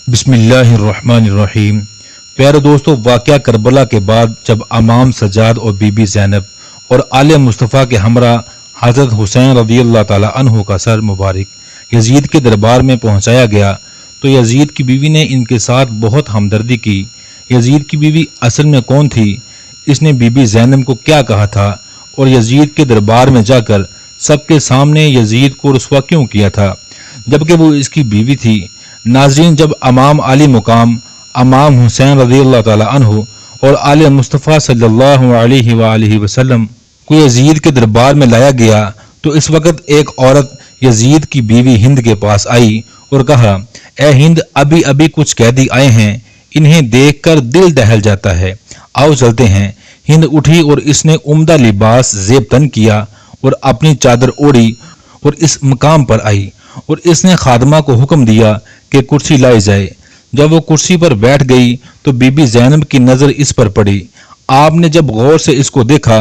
बिस्मिल्लाहिर्रहमानिर्रहीम। प्यारे दोस्तों, वाक़या करबला के बाद जब इमाम सज्जाद और बीबी ज़ैनब और आले मुस्तफ़ा के हमरा हज़रत हुसैन रज़ियल्लाहु ताला अन्हु का सर मुबारक यजीद के दरबार में पहुंचाया गया तो यजीद की बीवी ने इनके साथ बहुत हमदर्दी की। यजीद की बीवी असल में कौन थी, इसने बीबी ज़ैनब को क्या कहा था और यजीद के दरबार में जाकर सबके सामने यजीद को रुस्वा क्यों किया था जबकि वो इसकी बीवी थी। नाज़रीन, जब इमाम आली मुकाम इमाम हुसैन रज़ियल्लाहु ताला अन्हु और आले मुस्तफ़ा सल्लल्लाहु अलैहि वसल्लम को यजीद के दरबार में लाया गया तो इस वक्त एक औरत यजीद की बीवी हिंद के पास आई और कहा, ए हिंद, अभी अभी कुछ कैदी आए हैं, इन्हें देखकर दिल दहल जाता है, आओ चलते हैं। हिंद उठी और इसने उम्दा लिबास ज़ेब तन किया और अपनी चादर ओढ़ी और इस मकाम पर आई और इसने खादमा को हुक्म दिया कि कुर्सी लाई जाए। जब वो कुर्सी पर बैठ गई तो बीबी ज़ैनब की नज़र इस पर पड़ी। आपने जब गौर से इसको देखा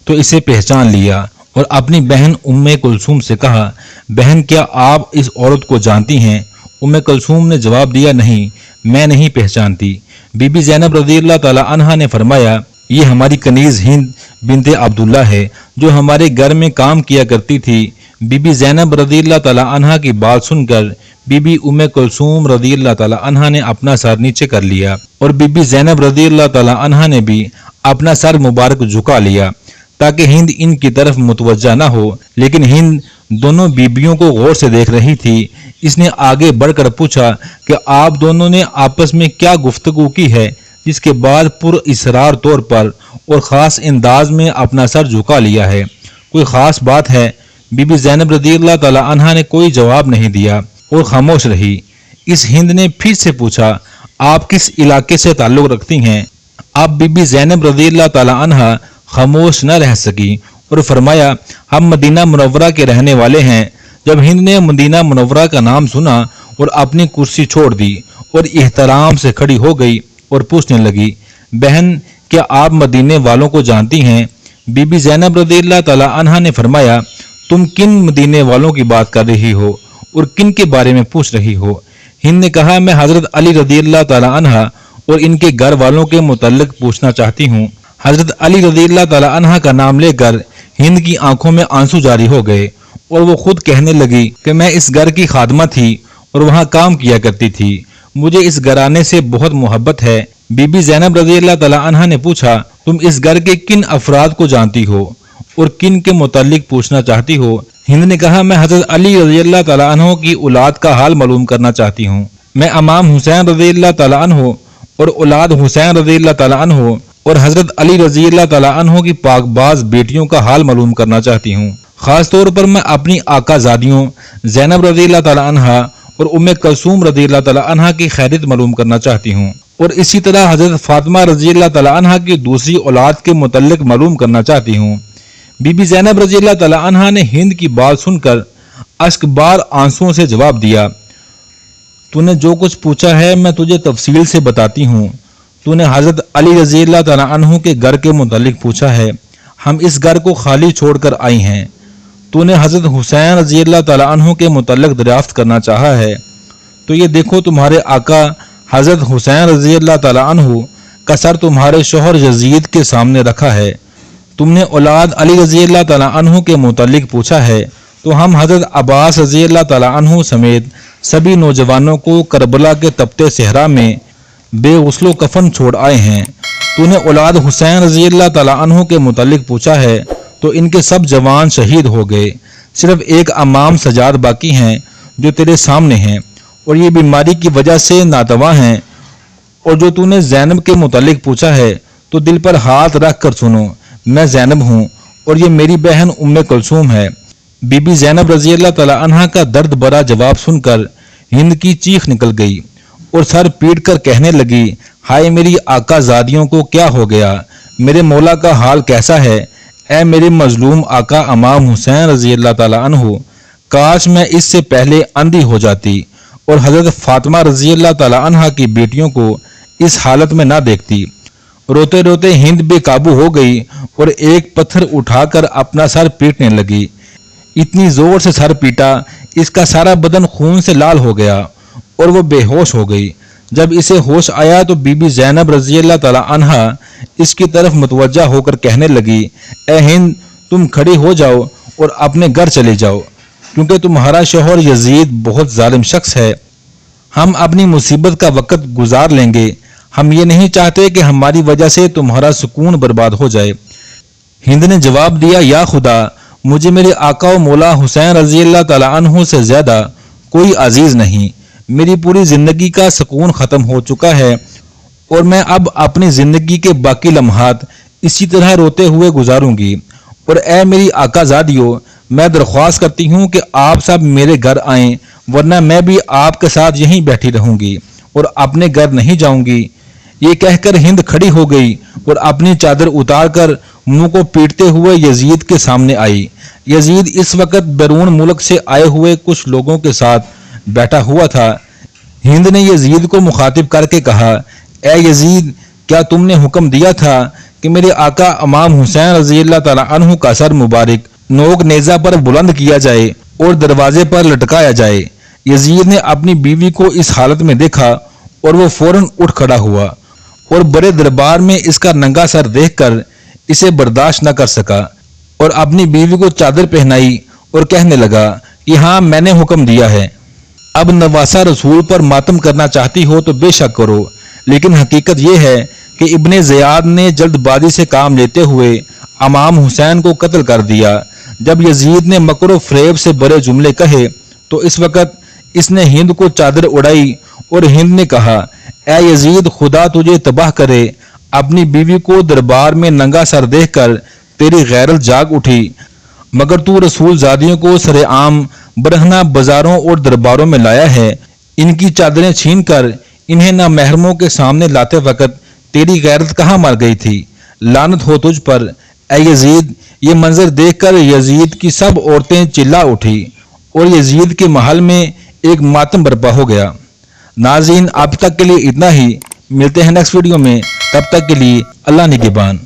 तो इसे पहचान लिया और अपनी बहन उम्मे कुलसूम से कहा, बहन, क्या आप इस औरत को जानती हैं? उम्मे कुलसूम ने जवाब दिया, नहीं, मैं नहीं पहचानती। बीबी ज़ैनब रज़ियल्लाहु ताला अन्हा ने फरमाया, ये हमारी कनीज़ हिंद बिनते अब्दुल्ला है जो हमारे घर में काम किया करती थी। बीबी ज़ैनब रज़ियल्लाहु ताला अन्हा की बात सुनकर बीबी उम्मे कुलसूम रज़ियल्लाहु ताला अन्हा ने अपना सर नीचे कर लिया और बीबी ज़ैनब रज़ियल्लाहु ताला अन्हा ने भी अपना सर मुबारक झुका लिया ताकि हिंद इनकी तरफ मुतवज्जा ना हो। लेकिन हिंद दोनों बीबियों को गौर से देख रही थी। इसने आगे बढ़कर पूछा कि आप दोनों ने आपस में क्या गुफ्तगू की है, जिसके बाद पुर इसरार तौर पर और ख़ास अंदाज में अपना सर झुका लिया है। कोई ख़ास बात है? बीबी ज़ैनब रज़ियल्लाहु ताला अन्हा ने कोई जवाब नहीं दिया और खामोश रही। इस हिंद ने फिर से पूछा, आप किस इलाके से ताल्लुक़ रखती हैं? अब बीबी ज़ैनब रज़ियल्लाहु ताला अन्हा खामोश न रह सकी और फरमाया, हम मदीना मुनव्वरा के रहने वाले हैं। जब हिंद ने मदीना मुनव्वरा का नाम सुना और अपनी कुर्सी छोड़ दी और एहतराम से खड़ी हो गई और पूछने लगी, बहन, क्या आप मदीने वालों को जानती हैं? बीबी ज़ैनब रज़ियल्लाहु ताला अन्हा ने फरमाया, तुम किन मदीने वालों की बात कर रही हो और किन के बारे में पूछ रही हो? हिंद ने कहा, मैं हज़रत अली रज़ियल्लाहु ताला अन्हा और इनके घर वालों के मुतल्लिक पूछना चाहती हूँ। हज़रत अली रज़ियल्लाहु ताला अन्हा का नाम लेकर हिंद की आंखों में आंसू जारी हो गए और वो खुद कहने लगी कि मैं इस घर की खादमा थी और वहाँ काम किया करती थी, मुझे इस घराने से बहुत मोहब्बत है। बीबी ज़ैनब रज़ियल्लाहु ताला अन्हा ने पूछा, तुम इस घर के किन अफराद को जानती हो और किन के मुतल्लिक पूछना चाहती हो? हिंद ने कहा, मैं हज़रत अली रज़ियल्लाहु ताला अन्हु की औलाद का हाल मालूम करना चाहती हूँ। मैं इमाम हुसैन रज़ियल्लाहु ताला अन्हु और औलाद हुसैन रज़ियल्लाहु ताला अन्हु और हज़रत अली रज़ियल्लाहु ताला अन्हु की पाकबाज बेटियों का हाल मालूम करना चाहती हूँ। ख़ास तौर पर मैं अपनी आकाज़ादियों ज़ैनब रज़ियल्लाहु ताला अन्हा और उम्मे कुलसूम रज़ियल्लाहु ताला अन्हा की खैरियत मालूम करना चाहती हूँ और इसी तरह हज़रत फातिमा रज़ियल्लाहु ताला अन्हा की दूसरी औलाद के मुतल्लिक मालूम करना चाहती हूँ। बीबी ज़ैनब रज़ियल्लाहु ताला अन्हा ने हिंद की बात सुनकर अश्कबार आंसुओं से जवाब दिया, तूने जो कुछ पूछा है मैं तुझे तफसील से बताती हूँ। तूने हज़रत अली रज़ियल्लाहु ताला अन्हु के घर के मुतल्लिक पूछा है, हम इस घर को खाली छोड़कर आई हैं। तूने हज़रत हुसैन रज़ियल्लाहु ताला अन्हु के मुतल्लिक दरियाफ्त करना चाहा है, तो ये देखो तुम्हारे आका हज़रत हुसैन रज़ियल्लाहु ताला अन्हु का सर तुम्हारे शौहर यजीद के सामने रखा है। तुमने औलाद अली रज़ियल्लाहु ताला अन्हु के मुतल्लिक पूछा है, तो हम हज़रत अब्बास रज़ियल्लाहु ताला अन्हु समेत सभी नौजवानों को करबला के तपते सहरा में बेगुस्लो कफन छोड़ आए हैं। तूने औलाद हुसैन रज़ियल्लाहु ताला अन्हु के मुतल्लिक पूछा है, तो इनके सब जवान शहीद हो गए, सिर्फ एक इमाम सज्जाद बाकी हैं जो तेरे सामने हैं और ये बीमारी की वजह से नातवा हैं। और जो तूने ज़ैनब के मुतल्लिक पूछा है, तो दिल पर हाथ रख कर सुनो, मैं ज़ैनब हूँ और ये मेरी बहन उम्मे कुलसूम है। बीबी ज़ैनब रज़ियल्लाहु ताला अन्हा का दर्द भरा जवाब सुनकर हिंद की चीख निकल गई और सर पीट कर कहने लगी, हाय मेरी आकाज़ादियों को क्या हो गया, मेरे मौला का हाल कैसा है? ऐ मेरे मजलूम आका इमाम हुसैन रज़ियल्लाहु ताला अन्हु, काश मैं इससे पहले अंधी हो जाती और हज़रत फातिमा रज़ियल्लाहु ताला अन्हा की बेटियों को इस हालत में ना देखती। रोते रोते हिंद बेकाबू हो गई और एक पत्थर उठाकर अपना सर पीटने लगी। इतनी जोर से सर पीटा, इसका सारा बदन खून से लाल हो गया और वो बेहोश हो गई। جب اسے ہوش آیا تو بی بی زینب رضی اللہ تعالی عنہا اس کی طرف متوجہ ہو کر کہنے لگی، اے ہند، تم کھڑی ہو جاؤ اور اپنے گھر چلے جاؤ، کیونکہ تمہارا شوہر یزید بہت ظالم شخص ہے۔ ہم اپنی مصیبت کا وقت گزار لیں گے، ہم یہ نہیں چاہتے کہ ہماری وجہ سے تمہارا سکون برباد ہو جائے۔ ہند نے جواب دیا، یا خدا، مجھے میرے آقا و مولا حسین رضی اللہ تعالی عنہ سے زیادہ کوئی عزیز نہیں۔ میری پوری زندگی کا سکون ختم ہو چکا ہے اور میں اب اپنی زندگی کے باقی لمحات اسی طرح روتے ہوئے گزاروں گی۔ اور اے میری آقا زادیو، میں درخواست کرتی ہوں کہ آپ سب میرے گھر آئیں، ورنہ میں بھی آپ کے ساتھ یہیں بیٹھی رہوں گی اور اپنے گھر نہیں جاؤں گی۔ یہ کہہ کر ہند کھڑی ہو گئی اور اپنی چادر اتار کر منہ کو پیٹتے ہوئے یزید کے سامنے آئی۔ یزید اس وقت بیرون ملک سے آئے ہوئے کچھ لوگوں کے ساتھ بیٹھا ہوا تھا۔ ہند نے یزید کو مخاطب کر کے کہا، اے یزید، کیا تم نے حکم دیا تھا کہ میرے آقا امام حسین رضی اللہ تعالی عنہ کا سر مبارک نوک نیزہ پر بلند کیا جائے اور دروازے پر لٹکایا جائے؟ یزید نے اپنی بیوی کو اس حالت میں دیکھا اور وہ فوراً اٹھ کھڑا ہوا اور بڑے دربار میں اس کا ننگا سر دیکھ کر اسے برداشت نہ کر سکا اور اپنی بیوی کو چادر پہنائی اور کہنے لگا کہ ہاں، میں نے حکم دیا ہے۔ اب نواسہ رسول پر ماتم کرنا چاہتی ہو تو بے شک کرو، لیکن حقیقت یہ ہے کہ ابن زیاد نے جلد بازی سے کام لیتے ہوئے امام حسین کو قتل کر دیا۔ جب یزید نے مکر و فریب سے بڑے جملے کہے تو اس وقت اس نے ہند کو چادر اڑائی اور ہند نے کہا، اے یزید، خدا تجھے تباہ کرے، اپنی بیوی کو دربار میں ننگا سر دیکھ کر تیری غیرت جاگ اٹھی، مگر تو رسول زادیوں کو سر عام برہنہ بازاروں اور درباروں میں لایا ہے۔ ان کی چادریں چھین کر انہیں نامحرموں کے سامنے لاتے وقت تیری غیرت کہاں مر گئی تھی؟ لعنت ہو تجھ پر، اے یزید۔ یہ منظر دیکھ کر یزید کی سب عورتیں چلا اٹھی اور یزید کے محل میں ایک ماتم برپا ہو گیا۔ ناظرین، اب تک کے لیے اتنا ہی، ملتے ہیں نیکسٹ ویڈیو میں، تب تک کے لیے اللہ نگہبان۔